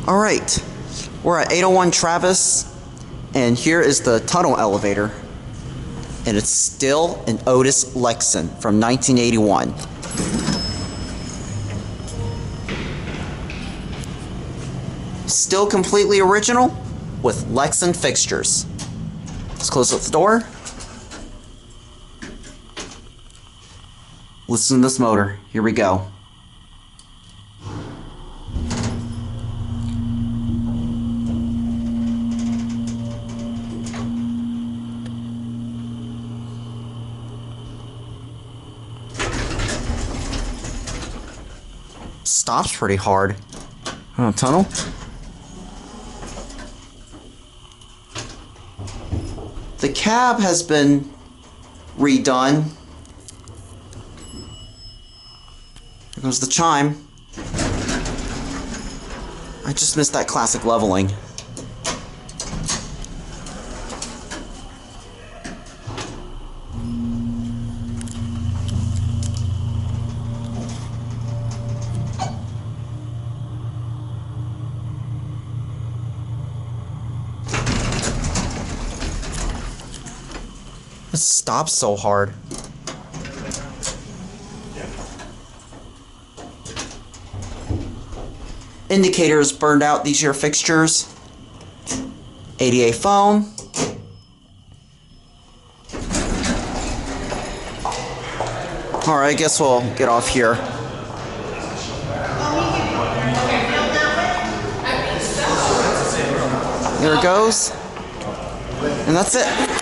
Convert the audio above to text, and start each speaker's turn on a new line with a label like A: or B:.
A: Alright, we're at 801 Travis, and here is the tunnel elevator. And it's still an Otis Lexan from 1981. Still completely original with Lexan fixtures. Let's close up the door. Listen to this motor. Here we go. Stops pretty hard. Oh, tunnel. The cab has been redone. Here goes the chime. I just missed that classic leveling. It stops so hard. Indicators burned out, these here fixtures. ADA foam. Alright, I guess we'll get off here. There it goes. And that's it.